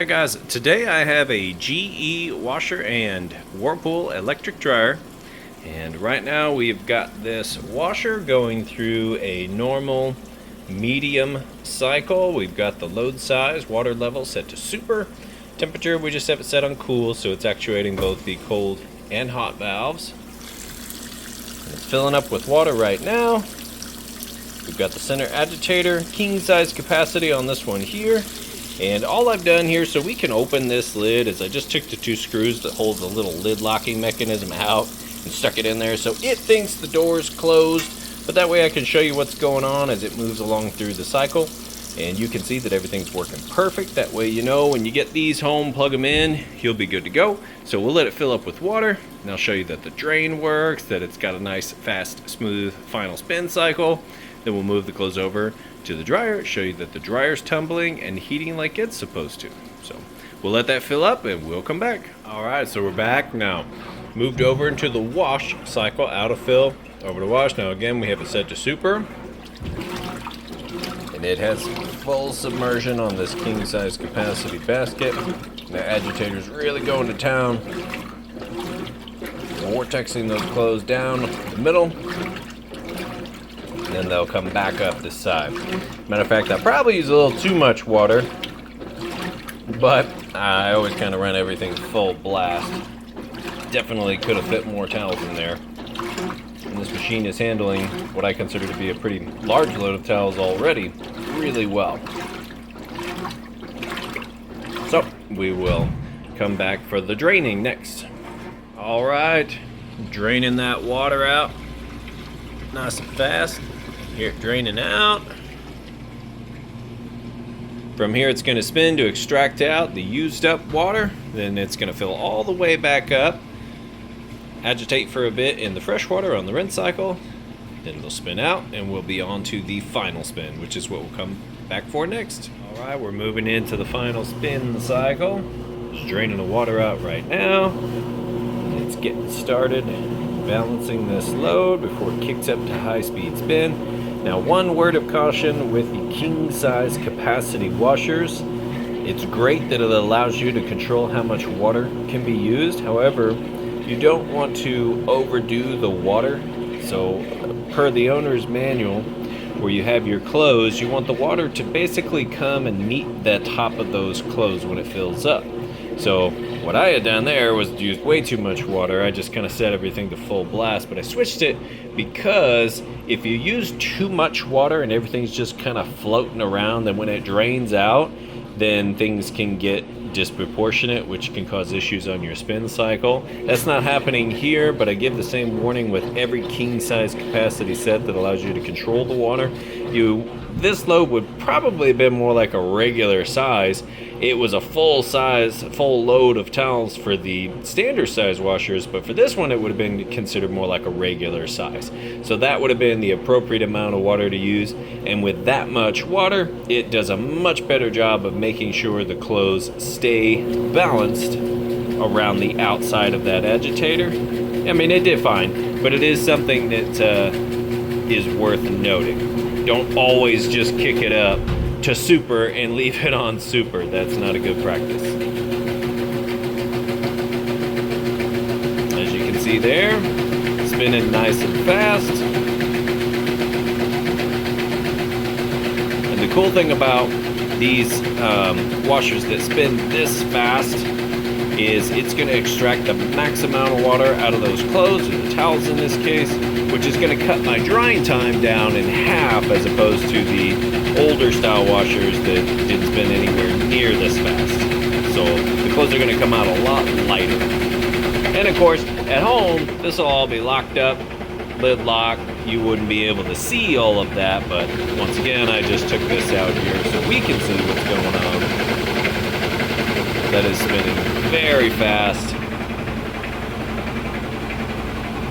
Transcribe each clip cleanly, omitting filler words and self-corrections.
Hey guys, today I have a GE washer and Whirlpool electric dryer, and right now we've got this washer going through a normal medium cycle. We've got the load size, water level set to super. Temperature, we just have it set on cool, so it's actuating both the cold and hot valves. It's filling up with water right now. We've got the center agitator, king size capacity on this one here. And all I've done here so we can open this lid is I just took the two screws that hold the little lid locking mechanism out and stuck it in there so it thinks the door's closed, but that way I can show you what's going on as it moves along through the cycle, and you can see that everything's working perfect. That way you know when you get these home, plug them in, you'll be good to go. So we'll let it fill up with water, and I'll show you that the drain works, that it's got a nice, fast, smooth final spin cycle. Then we'll move the clothes over to the dryer, show you that the dryer's tumbling and heating like it's supposed to. So we'll let that fill up and we'll come back. All right, so we're back now. Moved over into the wash cycle, out of fill, over to wash. Now again, we have it set to super. And it has full submersion on this king size capacity basket. The agitator's really going to town. Vortexing those clothes down the middle. And then they'll come back up this side. Matter of fact, I probably use a little too much water, but I always kind of run everything full blast. Definitely could have fit more towels in there. And this machine is handling what I consider to be a pretty large load of towels already really well. So we will come back for the draining next. All right, draining that water out nice and fast. Hear it draining out. From here it's going to spin to extract out the used up water. Then it's going to fill all the way back up. Agitate for a bit in the fresh water on the rinse cycle. Then it'll spin out and we'll be on to the final spin, which is what we'll come back for next. Alright, we're moving into the final spin cycle. Just draining the water out right now. It's getting started. Balancing this load before it kicks up to high-speed spin. Now, one word of caution with the king size capacity washers. It's great that it allows you to control how much water can be used. However, you don't want to overdo the water. So per the owner's manual, where you have your clothes, you want the water to basically come and meet the top of those clothes when it fills up. So what I had done there was use way too much water. I just kind of set everything to full blast, but I switched it because if you use too much water and everything's just kind of floating around, then when it drains out, then things can get disproportionate, which can cause issues on your spin cycle. That's not happening here, but I give the same warning with every king size capacity set that allows you to control the water. This load would probably have been more like a regular size. It was a full load of towels for the standard size washers, but for this one it would have been considered more like a regular size. So that would have been the appropriate amount of water to use, and with that much water, it does a much better job of making sure the clothes stay balanced around the outside of that agitator. I mean, it did fine, but it is something that is worth noting. Don't always just kick it up to super and leave it on super. That's not a good practice. As you can see there, spinning nice and fast. And the cool thing about these washers that spin this fast is it's going to extract the max amount of water out of those clothes, or the towels in this case, which is going to cut my drying time down in half as opposed to the older style washers that didn't spin anywhere near this fast. So the clothes are going to come out a lot lighter. And of course, at home, this will all be locked up, lid lock. You wouldn't be able to see all of that, but once again, I just took this out here so we can see what's going on. That is spinning very fast.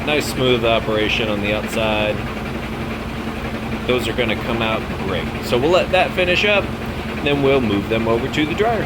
Nice smooth operation on the outside. Those are going to come out great. So we'll let that finish up, and then we'll move them over to the dryer.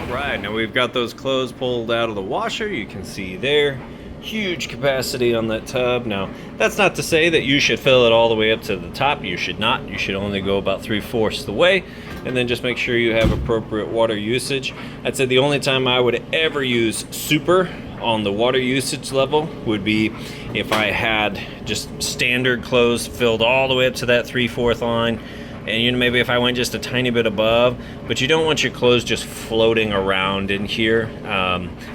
All right, now we've got those clothes pulled out of the washer. You can see there, huge capacity on that tub. Now, that's not to say that you should fill it all the way up to the top. You should not. You should only go about 3/4 the way. and then just make sure you have appropriate water usage. I'd say the only time I would ever use super on the water usage level would be if I had just standard clothes filled all the way up to that 3/4 line, and maybe if I went just a tiny bit above, but you don't want your clothes just floating around in here.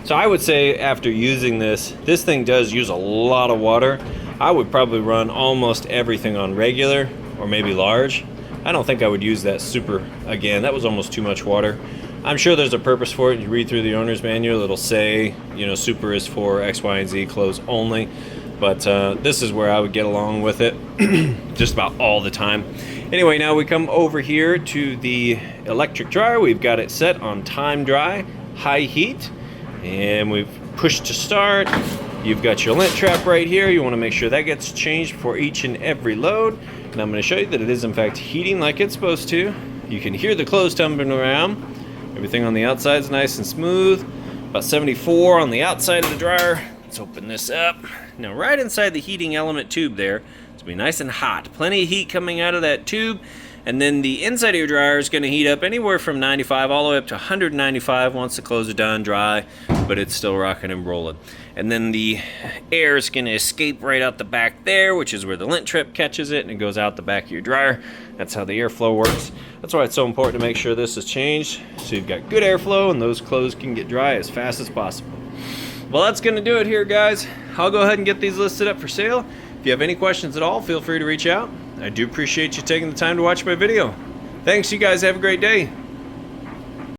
So I would say after using this thing does use a lot of water. I would probably run almost everything on regular or maybe large. I don't think I would use that super again. That was almost too much water. I'm sure there's a purpose for it. You read through the owner's manual, it'll say, super is for X, Y, and Z clothes only. But this is where I would get along with it just about all the time. Anyway, now we come over here to the electric dryer. We've got it set on time dry, high heat, and we've pushed to start. You've got your lint trap right here. You want to make sure that gets changed for each and every load. And I'm going to show you that it is in fact heating like it's supposed to. You can hear the clothes tumbling around. Everything on the outside is nice and smooth. About 74 on the outside of the dryer. Let's open this up. Now right inside the heating element tube there, it's going to be nice and hot. Plenty of heat coming out of that tube. And then the inside of your dryer is going to heat up anywhere from 95 all the way up to 195 once the clothes are done dry, but it's still rocking and rolling. And then the air is going to escape right out the back there, which is where the lint trap catches it, and it goes out the back of your dryer. That's how the airflow works. That's why it's so important to make sure this is changed, so you've got good airflow and those clothes can get dry as fast as possible. Well, that's going to do it here, guys. I'll go ahead and get these listed up for sale. If you have any questions at all, feel free to reach out. I do appreciate you taking the time to watch my video. Thanks, you guys have a great day.